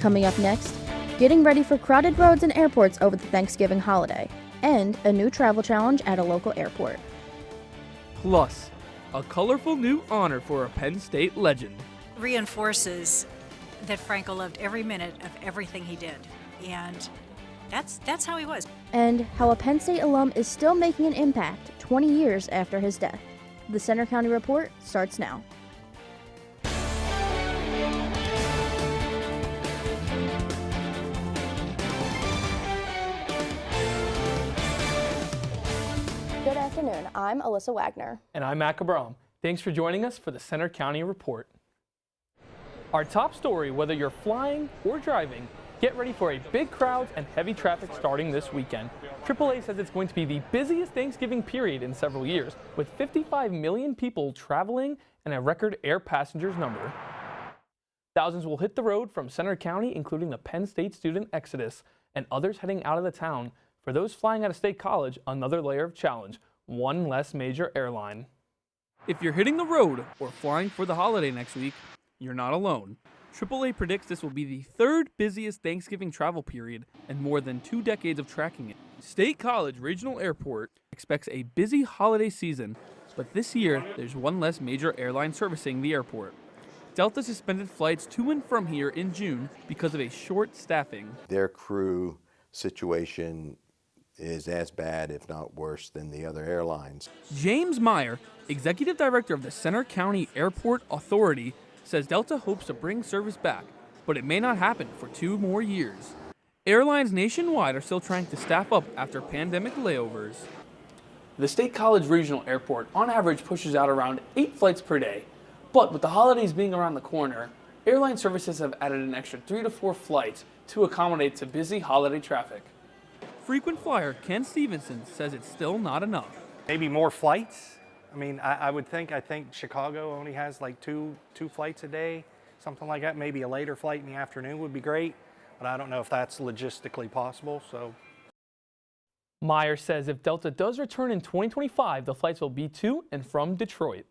Coming up next, getting ready for crowded roads and airports over the Thanksgiving holiday, and a new travel challenge at a local airport. Plus, a colorful new honor for a Penn State legend. Reinforces that Franco loved every minute of everything he did, and that's how he was. And how a Penn State alum is still making an impact 20 years after his death. The Centre County Report starts now. Good afternoon, I'm Alyssa Wagner. And I'm Matt Cabral. Thanks for joining us for the Centre County Report. Our top story, whether you're flying or driving, get ready for a big crowds and heavy traffic starting this weekend. AAA says it's going to be the busiest Thanksgiving period in several years, with 55 million people traveling and a record air passengers number. Thousands will hit the road from Centre County, including the Penn State student exodus and others heading out of the town. For those flying out of State College, another layer of challenge, one less major airline. If you're hitting the road or flying for the holiday next week, you're not alone. AAA predicts this will be the third busiest Thanksgiving travel period and more than 2 decades of tracking it. State College Regional Airport expects a busy holiday season, but this year there's one less major airline servicing the airport. Delta suspended flights to and from here in June because of a short staffing. Their crew situation is as bad, if not worse, than the other airlines. James Meyer, executive director of the Centre County Airport Authority, says Delta hopes to bring service back, but it may not happen for 2 more years. Airlines nationwide are still trying to staff up after pandemic layovers. The State College Regional Airport on average pushes out around 8 flights per day, but with the holidays being around the corner, airline services have added an extra 3 to 4 flights to accommodate to busy holiday traffic. Frequent flyer Ken Stevenson says it's still not enough. Maybe more flights. I mean, I think Chicago only has like two flights a day, something like that. Maybe a later flight in the afternoon would be great, but I don't know if that's logistically possible. So, Meyer says if Delta does return in 2025, the flights will be to and from Detroit.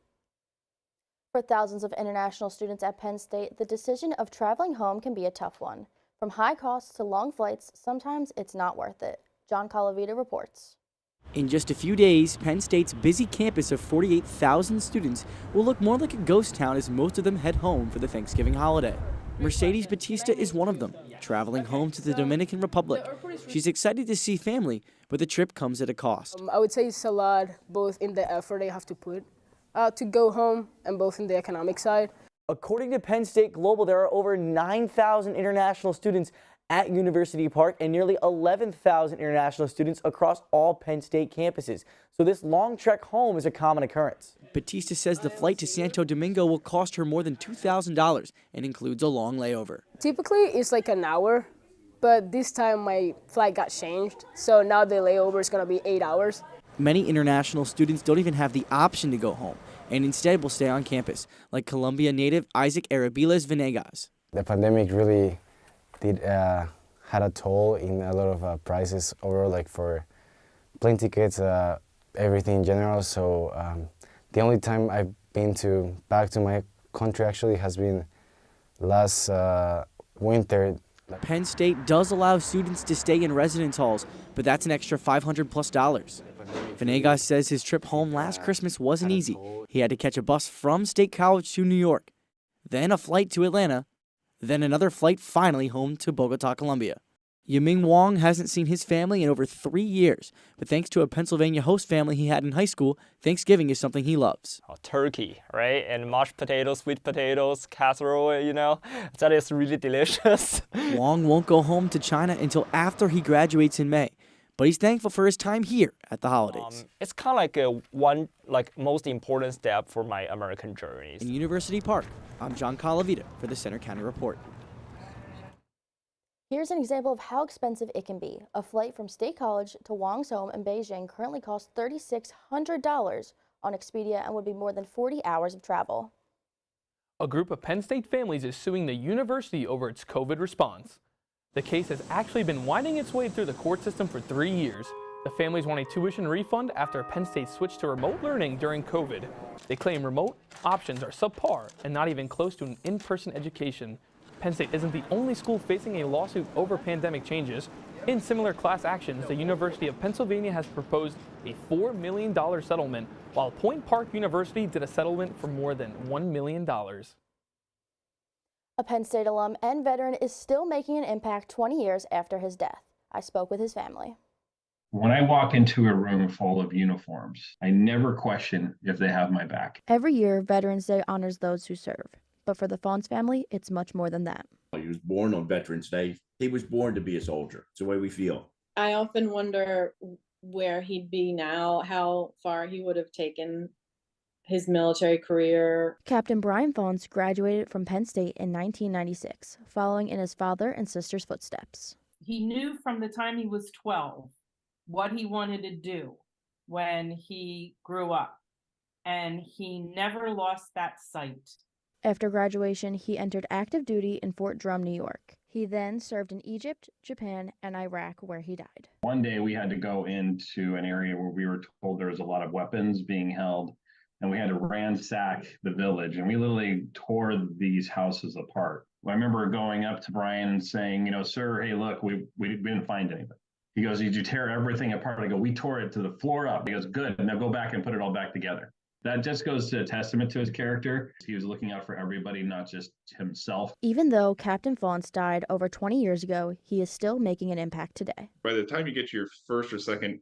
For thousands of international students at Penn State, the decision of traveling home can be a tough one. From high costs to long flights, sometimes it's not worth it. John Calavita reports. In just a few days, Penn State's busy campus of 48,000 students will look more like a ghost town as most of them head home for the Thanksgiving holiday. Mercedes Batista is one of them, traveling home to the Dominican Republic. She's excited to see family, but the trip comes at a cost. I would say it's a lot, both in the effort they have to put to go home and both in the economic side. According to Penn State Global, there are over 9,000 international students at University Park and nearly 11,000 international students across all Penn State campuses. So this long trek home is a common occurrence. Batista says the flight to Santo Domingo will cost her more than $2,000 and includes a long layover. Typically it's like an hour, but this time my flight got changed. So now the layover is going to be 8 hours. Many international students don't even have the option to go home and instead will stay on campus, like Colombia native Isaac Arabiles Venegas. The pandemic really had a toll in a lot of prices overall, like for plane tickets, everything in general. So the only time I've been back to my country actually has been last winter. Penn State does allow students to stay in residence halls, but that's an extra $500+. Venegas says his trip home last Christmas wasn't easy. He had to catch a bus from State College to New York, then a flight to Atlanta, then another flight finally home to Bogota, Colombia. Yiming Wong hasn't seen his family in over 3 years, but thanks to a Pennsylvania host family he had in high school, Thanksgiving is something he loves. Turkey, right? And mashed potatoes, sweet potatoes, casserole, you know, that is really delicious. Wong won't go home to China until after he graduates in May, but he's thankful for his time here at the holidays. It's kind of like most important step for my American journeys. In University Park, I'm John Calavita for the Centre County Report. Here's an example of how expensive it can be. A flight from State College to Wong's home in Beijing currently costs $3,600 on Expedia and would be more than 40 hours of travel. A group of Penn State families is suing the university over its COVID response. The case has actually been winding its way through the court system for 3 years. The families want a tuition refund after Penn State switched to remote learning during COVID. They claim remote options are subpar and not even close to an in-person education. Penn State isn't the only school facing a lawsuit over pandemic changes. In similar class actions, the University of Pennsylvania has proposed a $4 million settlement, while Point Park University did a settlement for more than $1 million. A Penn State alum and veteran is still making an impact 20 years after his death. I spoke with his family. When I walk into a room full of uniforms, I never question if they have my back. Every year, Veterans Day honors those who serve. But for the Fawns family, it's much more than that. He was born on Veterans Day. He was born to be a soldier. It's the way we feel. I often wonder where he'd be now, how far he would have taken his military career. Captain Brian Fawns graduated from Penn State in 1996, following in his father and sister's footsteps. He knew from the time he was 12 what he wanted to do when he grew up, and he never lost that sight. After graduation, he entered active duty in Fort Drum, New York. He then served in Egypt, Japan, and Iraq, where he died. One day we had to go into an area where we were told there was a lot of weapons being held, and we had to ransack the village, and we literally tore these houses apart. I remember going up to Brian and saying, sir, hey, look, we didn't find anything. He goes, did you tear everything apart? I go, we tore it to the floor up. He goes, good. Now go back and put it all back together. That just goes to a testament to his character. He was looking out for everybody, not just himself. Even though Captain Fawns died over 20 years ago, he is still making an impact today. By the time you get to your first or second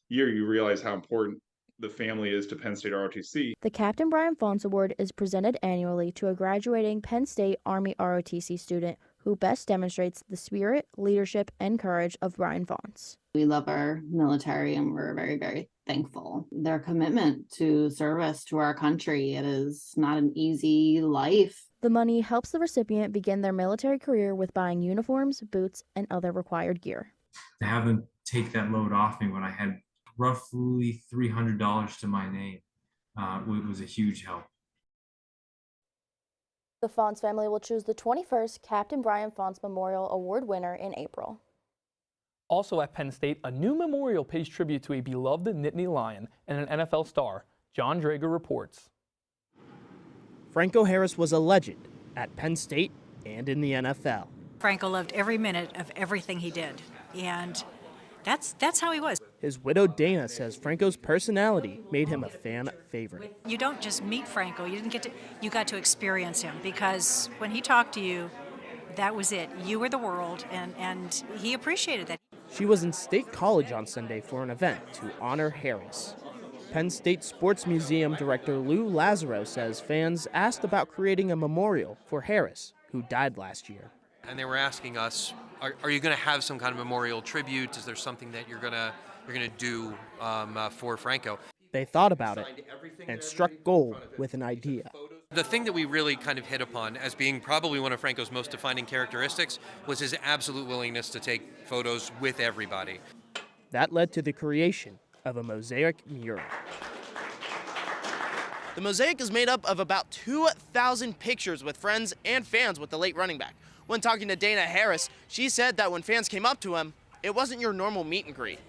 year, you realize how important the family is to Penn State ROTC. The Captain Brian Fawns Award is presented annually to a graduating Penn State Army ROTC student who best demonstrates the spirit, leadership, and courage of Brian Fawns. We love our military and we're very, very thankful. Their commitment to service to our country, it is not an easy life. The money helps the recipient begin their military career with buying uniforms, boots, and other required gear. To have them take that load off me when I had roughly $300 to my name was a huge help. The Fawns family will choose the 21st Captain Brian Fawns Memorial Award winner in April. Also at Penn State, a new memorial pays tribute to a beloved Nittany Lion and an NFL star. John Drager reports. Franco Harris was a legend at Penn State and in the NFL. Franco loved every minute of everything he did, and that's how he was. His widow Dana says Franco's personality made him a fan favorite. You don't just meet Franco, you got to experience him, because when he talked to you, that was it. You were the world, and he appreciated that. She was in State College on Sunday for an event to honor Harris. Penn State Sports Museum Director Lou Lazaro says fans asked about creating a memorial for Harris, who died last year. And they were asking us, are you going to have some kind of memorial tribute? Is there something that you're going to do for Franco? They thought about it and struck gold with an idea. The thing that we really kind of hit upon as being probably one of Franco's most defining characteristics was his absolute willingness to take photos with everybody. That led to the creation of a mosaic mural. The mosaic is made up of about 2,000 pictures with friends and fans with the late running back. When talking to Dana Harris, she said that when fans came up to him, it wasn't your normal meet and greet.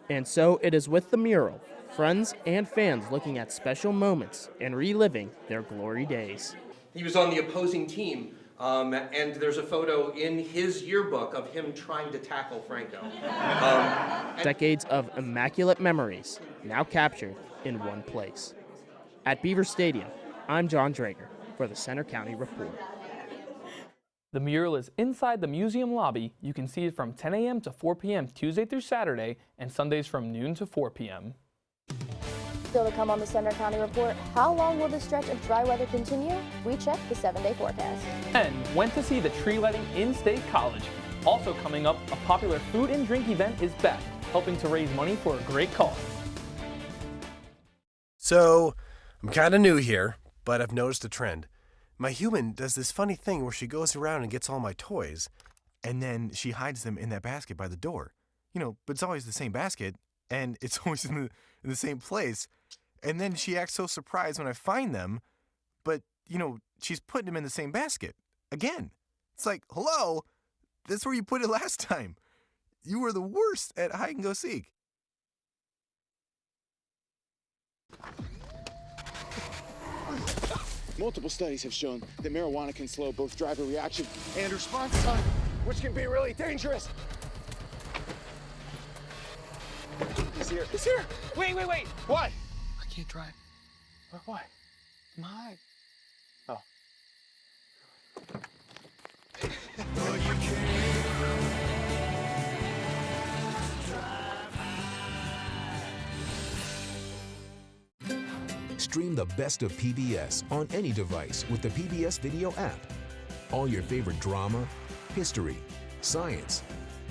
And so it is with the mural, friends and fans looking at special moments and reliving their glory days. He was on the opposing team, and there's a photo in his yearbook of him trying to tackle Franco. Decades of immaculate memories now captured in one place. At Beaver Stadium, I'm John Drager for the Center County Report. The mural is inside the museum lobby. You can see it from 10 a.m. to 4 p.m. Tuesday through Saturday, and Sundays from noon to 4 p.m. Still to come on the Center County Report, how long will this stretch of dry weather continue? We check the 7-day forecast. And when to see the tree lighting in State College. Also coming up, a popular food and drink event is back, helping to raise money for a great cause. So, I'm kind of new here, but I've noticed a trend. My human does this funny thing where she goes around and gets all my toys, and then she hides them in that basket by the door. But it's always the same basket, and it's always in the same place. And then she acts so surprised when I find them, but, she's putting them in the same basket. Again. It's like, hello, that's where you put it last time. You were the worst at hide and go seek. Multiple studies have shown that marijuana can slow both driver reaction and response time, which can be really dangerous. He's here. He's here. Wait. What? I can't drive. Why? I'm high. Oh. Stream the best of PBS on any device with the PBS Video app. All your favorite drama, history, science,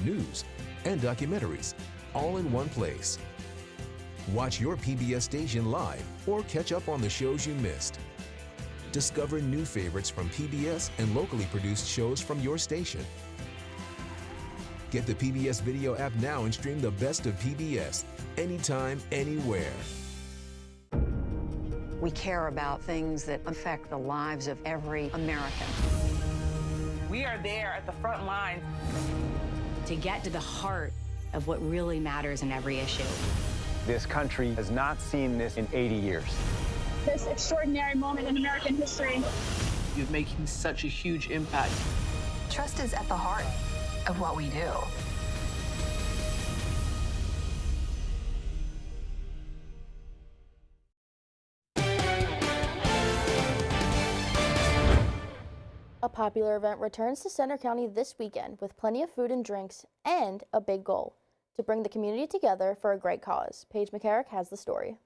news, and documentaries, all in one place. Watch your PBS station live or catch up on the shows you missed. Discover new favorites from PBS and locally produced shows from your station. Get the PBS Video app now and stream the best of PBS anytime, anywhere. We care about things that affect the lives of every American. We are there at the front line to get to the heart of what really matters in every issue. This country has not seen this in 80 years. This extraordinary moment in American history. You're making such a huge impact. Trust is at the heart of what we do. A popular event returns to Center County this weekend with plenty of food and drinks and a big goal: to bring the community together for a great cause. Paige McCarrick has the story.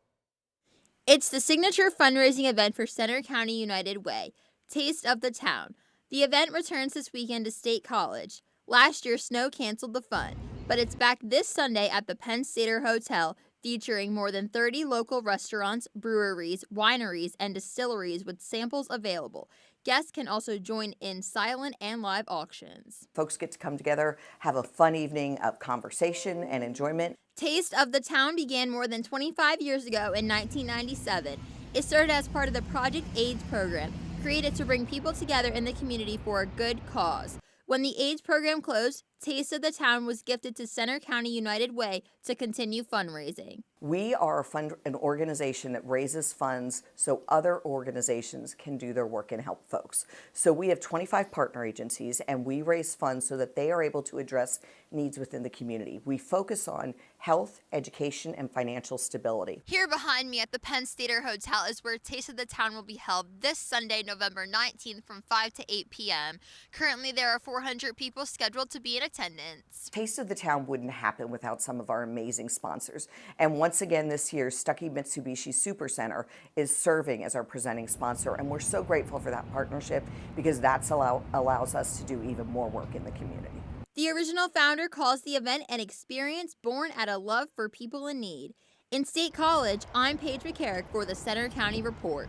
It's the signature fundraising event for Center County United Way, Taste of the Town. The event returns this weekend to State College. Last year, snow canceled the fun, but it's back this Sunday at the Penn Stater Hotel, featuring more than 30 local restaurants, breweries, wineries, and distilleries with samples available. Guests can also join in silent and live auctions. Folks get to come together, have a fun evening of conversation and enjoyment. Taste of the Town began more than 25 years ago in 1997. It started as part of the Project AIDS program, created to bring people together in the community for a good cause. When the AIDS program closed, Taste of the Town was gifted to Center County United Way to continue fundraising. We are an organization that raises funds so other organizations can do their work and help folks. So we have 25 partner agencies, and we raise funds so that they are able to address needs within the community. We focus on health, education, and financial stability. Here behind me at the Penn Stater Hotel is where Taste of the Town will be held this Sunday, November 19th from 5 to 8 p.m. Currently, there are 400 people scheduled to be in attendance. Taste of the Town wouldn't happen without some of our amazing sponsors. And once again this year, Stuckey Mitsubishi Supercenter is serving as our presenting sponsor, and we're so grateful for that partnership because that's allows us to do even more work in the community. The original founder calls the event an experience born out of love for people in need. In State College, I'm Paige McCarrick for the Center County Report.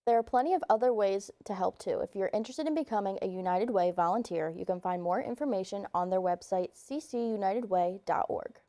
There are plenty of other ways to help too. If you're interested in becoming a United Way volunteer, you can find more information on their website, ccunitedway.org.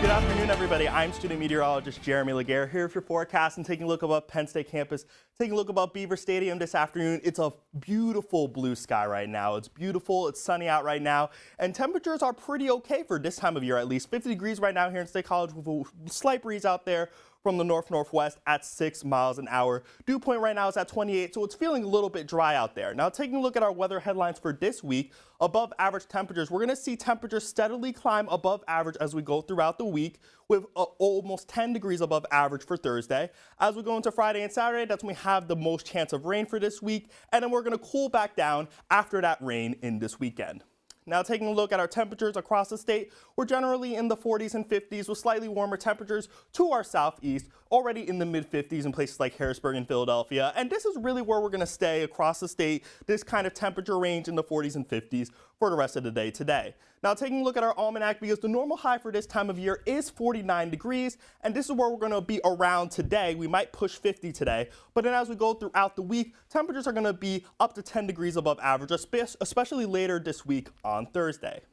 Good afternoon, everybody. I'm student meteorologist Jeremy Laguerre here with your forecast and taking a look above Penn State campus, taking a look above Beaver Stadium this afternoon. It's a beautiful blue sky right now. It's beautiful. It's sunny out right now, and temperatures are pretty okay for this time of year, at least. 50 degrees right now here in State College with a slight breeze out there from the north-northwest at 6 miles an hour. Dew point right now is at 28, so it's feeling a little bit dry out there. Now, taking a look at our weather headlines for this week, above average temperatures, we're going to see temperatures steadily climb above average as we go throughout the week, with almost 10 degrees above average for Thursday. As we go into Friday and Saturday, that's when we have the most chance of rain for this week, and then we're going to cool back down after that rain in this weekend. Now, taking a look at our temperatures across the state, we're generally in the 40s and 50s with slightly warmer temperatures to our southeast, already in the mid-50s in places like Harrisburg and Philadelphia. And this is really where we're going to stay across the state, this kind of temperature range in the 40s and 50s for the rest of the day today. Now, taking a look at our almanac, because the normal high for this time of year is 49 degrees, and this is where we're going to be around today. We might push 50 today, but then as we go throughout the week, temperatures are going to be up to 10 degrees above average, especially later this week on Thursday.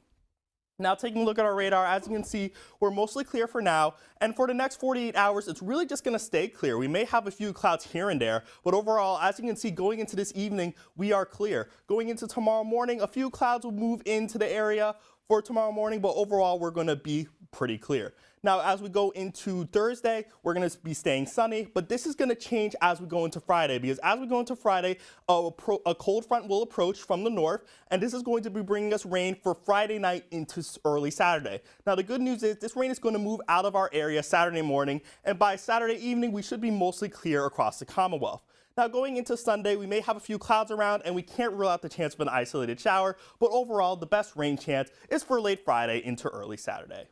Now, taking a look at our radar, as you can see, we're mostly clear for now, and for the next 48 hours, it's really just going to stay clear. We may have a few clouds here and there, but overall, as you can see, going into this evening, we are clear. Going into tomorrow morning, a few clouds will move into the area for tomorrow morning, but overall, we're going to be pretty clear. Now, as we go into Thursday, we're going to be staying sunny, but this is going to change as we go into Friday, because as we go into Friday, a cold front will approach from the north, and this is going to be bringing us rain for Friday night into early Saturday. Now, the good news is this rain is going to move out of our area Saturday morning, and by Saturday evening, we should be mostly clear across the Commonwealth. Now, going into Sunday, we may have a few clouds around, and we can't rule out the chance of an isolated shower, but overall, the best rain chance is for late Friday into early Saturday.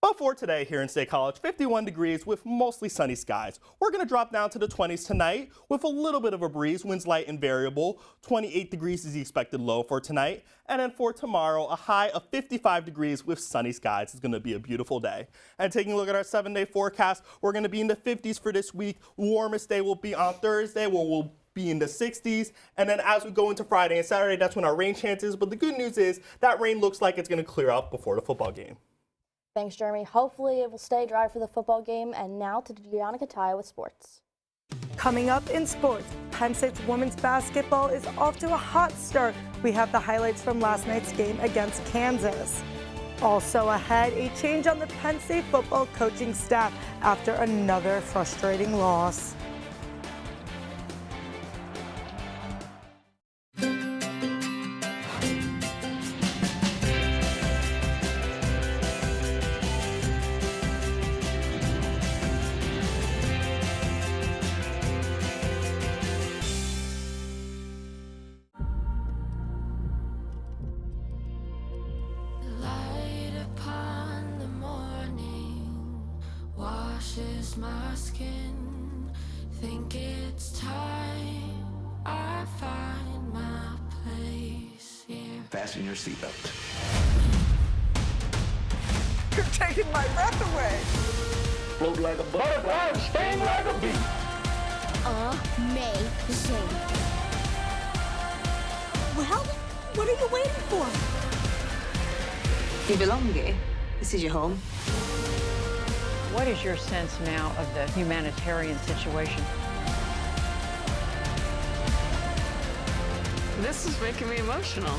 But for today here in State College, 51 degrees with mostly sunny skies. We're going to drop down to the 20s tonight with a little bit of a breeze, winds light and variable. 28 degrees is the expected low for tonight. And then for tomorrow, a high of 55 degrees with sunny skies. It's going to be a beautiful day. And taking a look at our 7-day forecast, we're going to be in the 50s for this week. Warmest day will be on Thursday, where we'll be in the 60s. And then as we go into Friday and Saturday, that's when our rain chance is. But the good news is that rain looks like it's going to clear up before the football game. Thanks, Jeremy. Hopefully it will stay dry for the football game. And now to Gianna Kataya with sports. Coming up in sports, Penn State's women's basketball is off to a hot start. We have the highlights from last night's game against Kansas. Also ahead, a change on the Penn State football coaching staff after another frustrating loss. My skin, think it's time I find my place here. Fasten your seatbelt. You're taking my breath away. Float like a butterfly, sting like a bee. Amazing. Well, what are you waiting for? You belong here. This is your home. What is your sense now of the humanitarian situation? This is making me emotional.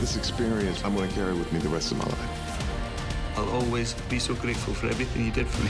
This experience I'm going to carry with me the rest of my life. I'll always be so grateful for everything you did for me.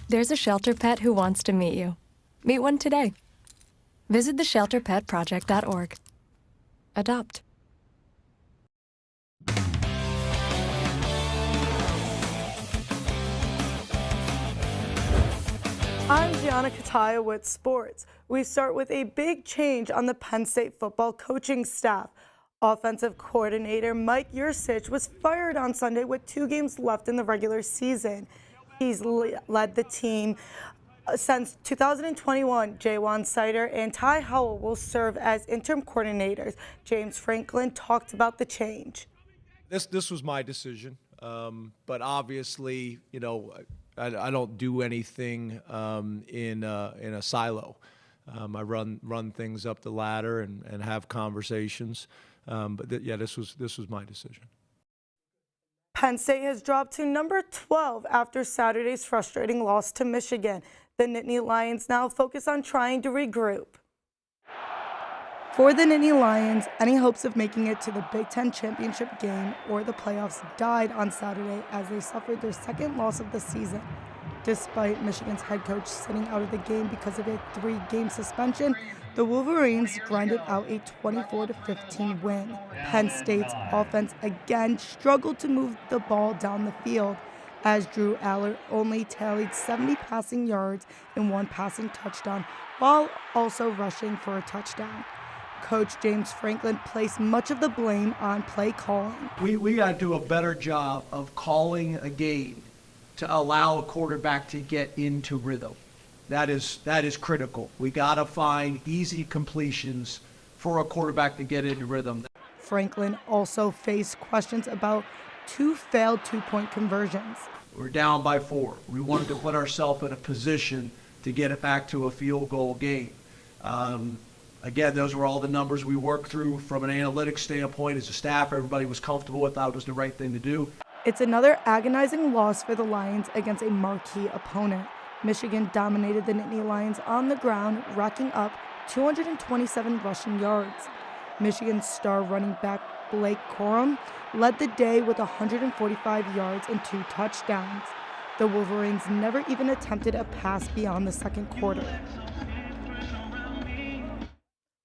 There's a shelter pet who wants to meet you. Meet one today. Visit theshelterpetproject.org. Adopt. I'm Gianna Kataya with sports. We start with a big change on the Penn State football coaching staff. Offensive coordinator Mike Yurcich was fired on Sunday with 2 games left in the regular season. He's led the team since 2021. Jaywan Sider and Ty Howell will serve as interim coordinators. James Franklin talked about the change. This was my decision, but obviously, you know, I don't do anything in a silo. I run things up the ladder and have conversations. But yeah, this was my decision. Penn State has dropped to number 12 after Saturday's frustrating loss to Michigan. The Nittany Lions now focus on trying to regroup. For the Nittany Lions, any hopes of making it to the Big Ten championship game or the playoffs died on Saturday as they suffered their second loss of the season. Despite Michigan's head coach sitting out of the game because of a 3-game suspension, the Wolverines grinded out a 24-15 win. Penn State's offense again struggled to move the ball down the field, as Drew Aller only tallied 70 passing yards and 1 passing touchdown, while also rushing for a touchdown. Coach James Franklin placed much of the blame on play calling. We got to do a better job of calling a game to allow a quarterback to get into rhythm. That is critical. We got to find easy completions for a quarterback to get into rhythm. Franklin also faced questions about 2 failed 2-point conversions. We're down by 4. We wanted to put ourselves in a position to get it back to a field goal game. Again, those were all the numbers we worked through from an analytics standpoint. As a staff, everybody was comfortable with that. It was the right thing to do. It's another agonizing loss for the Lions against a marquee opponent. Michigan dominated the Nittany Lions on the ground, racking up 227 rushing yards. Michigan's star running back Blake Corum led the day with 145 yards and 2 touchdowns. The Wolverines never even attempted a pass beyond the second quarter.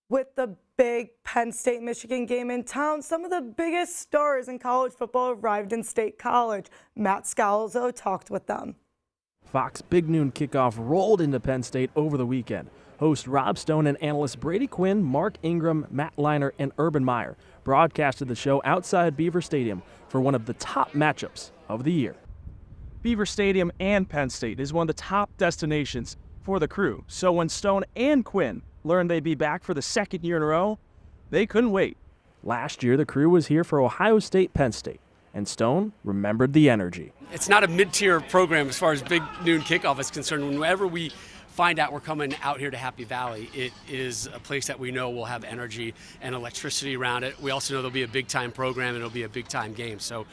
With the big Penn State-Michigan game in town, some of the biggest stars in college football arrived in State College. Matt Scalzo talked with them. Fox Big Noon Kickoff rolled into Penn State over the weekend. Host Rob Stone and analysts Brady Quinn, Mark Ingram, Matt Leinart, and Urban Meyer broadcasted the show outside Beaver Stadium for one of the top matchups of the year. Beaver Stadium and Penn State is one of the top destinations for the Crew. So when Stone and Quinn learned they'd be back for the second year in a row, they couldn't wait. Last year, the Crew was here for Ohio State Penn State, and Stone remembered the energy. It's not a mid-tier program as far as Big Noon Kickoff is concerned. Whenever we find out we're coming out here to Happy Valley, it is a place that we know will have energy and electricity around it. We also know there'll be a big-time program and it'll be a big-time game. So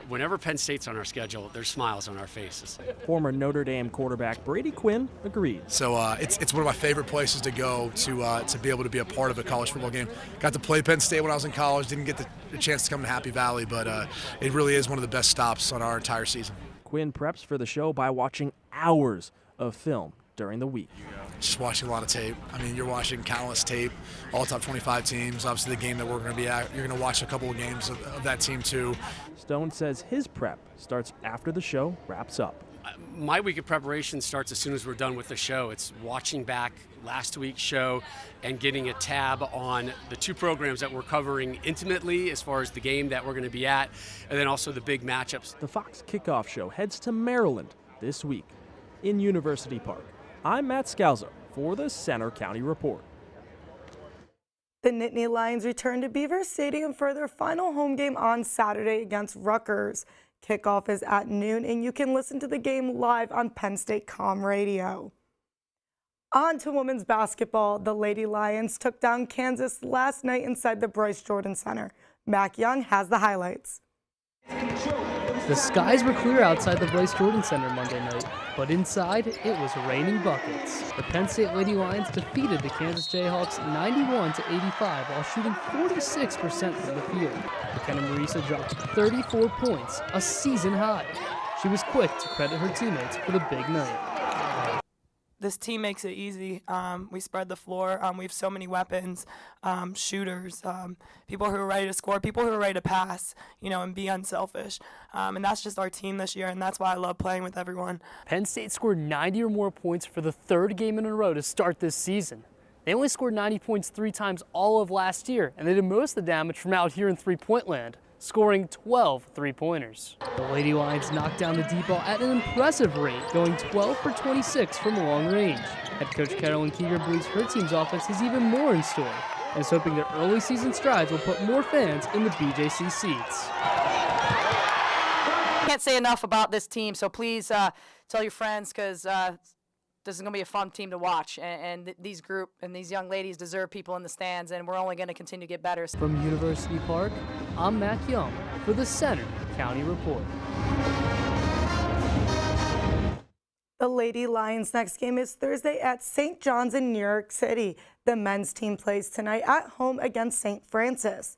whenever Penn State's on our schedule, there's smiles on our faces. Former Notre Dame quarterback Brady Quinn agreed. So it's one of my favorite places to go to be able to be a part of a college football game. Got to play Penn State when I was in college. Didn't get the chance to come to Happy Valley, but it really is one of the best stops on our entire season. Quinn preps for the show by watching hours of film during the week. Just watching a lot of tape. I mean, you're watching countless tape, all top 25 teams. Obviously, the game that we're going to be at, you're going to watch a couple of games of that team too. Stone says his prep starts after the show wraps up. My week of preparation starts as soon as we're done with the show. It's watching back last week's show and getting a tab on the 2 programs that we're covering intimately as far as the game that we're going to be at, and then also the big matchups. The Fox Kickoff Show heads to Maryland this week in University Park. I'm Matt Scalzo for the Center County Report. The Nittany Lions return to Beaver Stadium for their final home game on Saturday against Rutgers. Kickoff is at noon, and you can listen to the game live on Penn State Com Radio. On to women's basketball. The Lady Lions took down Kansas last night inside the Bryce Jordan Center. Mac Young has the highlights. The skies were clear outside the Bryce Jordan Center Monday night, but inside it was raining buckets. The Penn State Lady Lions defeated the Kansas Jayhawks 91-85 while shooting 46% from the field. McKenna Marisa dropped 34 points, a season high. She was quick to credit her teammates for the big night. This team makes it easy. We spread the floor. We have so many weapons, shooters, people who are ready to score, people who are ready to pass, and be unselfish. And that's just our team this year, and that's why I love playing with everyone. Penn State scored 90 or more points for the 3rd game in a row to start this season. They only scored 90 points 3 times all of last year, and they did most of the damage from out here in three-point land, scoring 12 three-pointers. The Lady Lions knocked down the D-ball at an impressive rate, going 12 for 26 from long range. Head coach Carolyn Keeger believes her team's offense has even more in store and is hoping their early season strides will put more fans in the BJC seats. Can't say enough about this team, so please tell your friends, because this is going to be a fun team to watch, and these young ladies deserve people in the stands, and we're only going to continue to get better. From University Park, I'm Mac Young for the Center County Report. The Lady Lions' next game is Thursday at St. John's in New York City. The men's team plays tonight at home against St. Francis.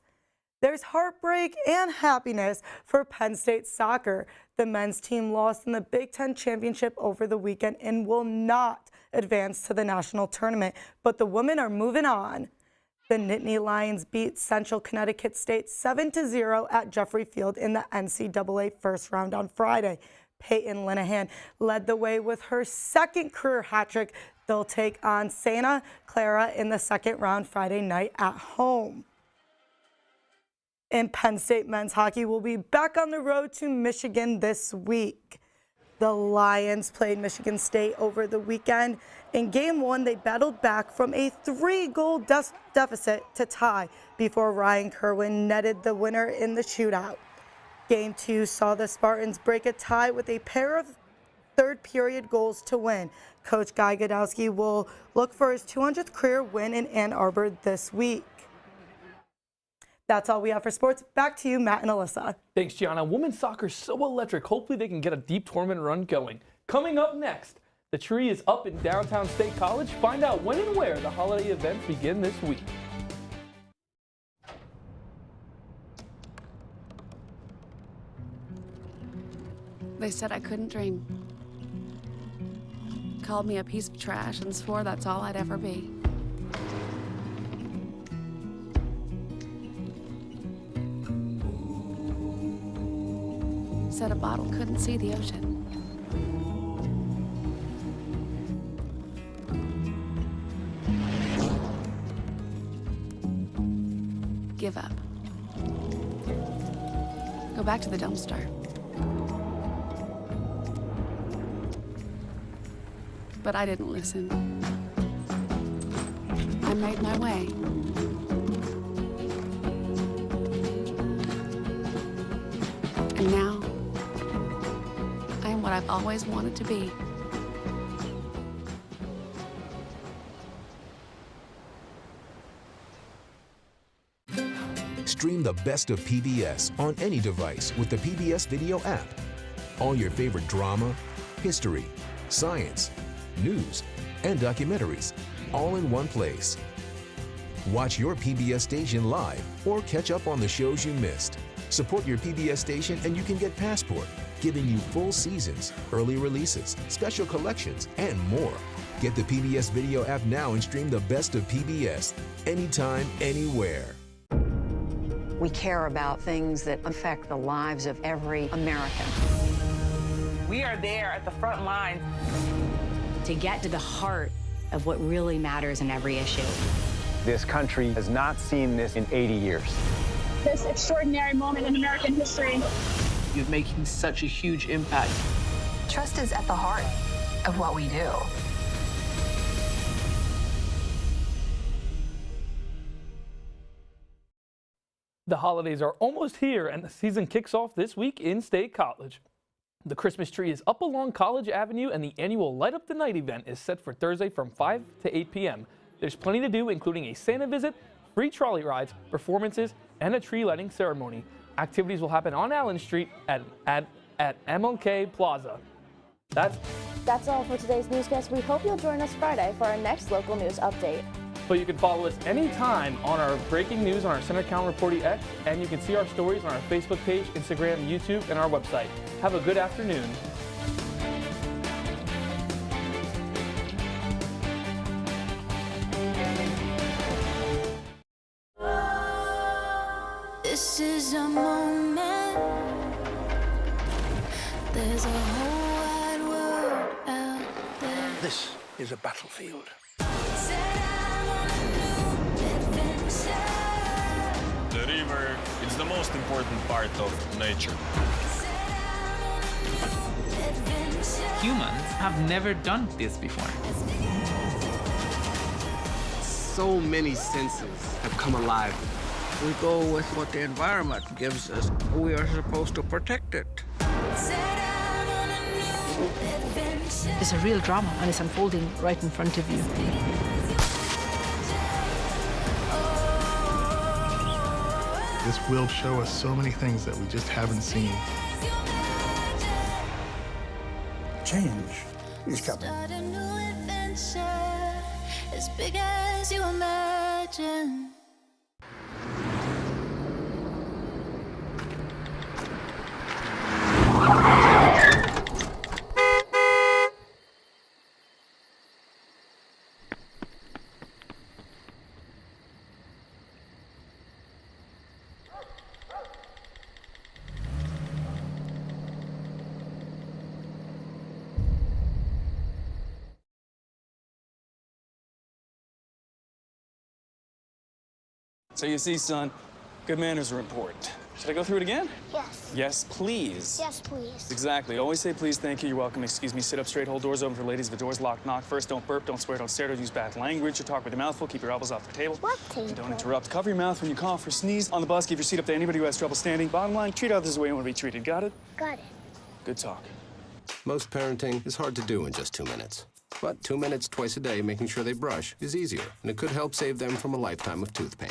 There's heartbreak and happiness for Penn State soccer. The men's team lost in the Big Ten Championship over the weekend and will not advance to the national tournament, but the women are moving on. The Nittany Lions beat Central Connecticut State 7-0 at Jeffrey Field in the NCAA first round on Friday. Peyton Linehan led the way with her 2nd career hat trick. They'll take on Santa Clara in the 2nd round Friday night at home. And Penn State men's hockey will be back on the road to Michigan this week. The Lions played Michigan State over the weekend. In Game 1, they battled back from a 3-goal deficit to tie before Ryan Kerwin netted the winner in the shootout. Game 2 saw the Spartans break a tie with a pair of third-period goals to win. Coach Guy Godowski will look for his 200th career win in Ann Arbor this week. That's all we have for sports. Back to you, Matt and Alyssa. Thanks, Gianna. Women's soccer is so electric. Hopefully they can get a deep tournament run going. Coming up next, the tree is up in downtown State College. Find out when and where the holiday events begin this week. They said I couldn't dream. Called me a piece of trash and swore that's all I'd ever be. Said a bottle couldn't see the ocean. Give up. Go back to the dumpster. But I didn't listen. I made my way. And now, I am what I've always wanted to be. Stream the best of PBS on any device with the PBS Video app. All your favorite drama, history, science, news, and documentaries, all in one place. Watch your PBS station live or catch up on the shows you missed. Support your PBS station and you can get Passport, giving you full seasons, early releases, special collections, and more. Get the PBS Video app now and stream the best of PBS anytime, anywhere. We care about things that affect the lives of every American. We are there at the front line to get to the heart of what really matters in every issue. This country has not seen this in 80 years. This extraordinary moment in American history. You're making such a huge impact. Trust is at the heart of what we do. The holidays are almost here and the season kicks off this week in State College. The Christmas tree is up along College Avenue and the annual Light Up the Night event is set for Thursday from 5 to 8 p.m. There's plenty to do, including a Santa visit, free trolley rides, performances, and a tree lighting ceremony. Activities will happen on Allen Street at MLK Plaza. That's all for today's newscast. We hope you'll join us Friday for our next local news update. But you can follow us anytime on our breaking news on our Center County Reporting X, and you can see our stories on our Facebook page, Instagram, YouTube, and our website. Have a good afternoon. This is a moment. There's a whole wide world out there. This is a battlefield. The river is the most important part of nature. Humans have never done this before. So many senses have come alive. We go with what the environment gives us. We are supposed to protect it. It's a real drama, and it's unfolding right in front of you. This will show us so many things that we just haven't seen. Change is coming. Start a new adventure as big as you imagine. So you see, son, Good manners are important. Should I go through it again? Yes. Yes, please. Yes, please. Exactly. Always say please, thank you, you're welcome, excuse me, sit up straight, hold doors open for ladies. If the door's locked, knock first. Don't burp, don't swear, don't stare, don't use bad language, or talk with your mouth full. Keep your elbows off the table. What table? Don't interrupt. Cover your mouth when you cough or sneeze. On the bus, give your seat up to anybody who has trouble standing. Bottom line, treat others the way you want to be treated. Got it? Got it. Good talk. Most parenting is hard to do in just 2 minutes. But 2 minutes twice a day making sure they brush is easier, and it could help save them from a lifetime of tooth pain.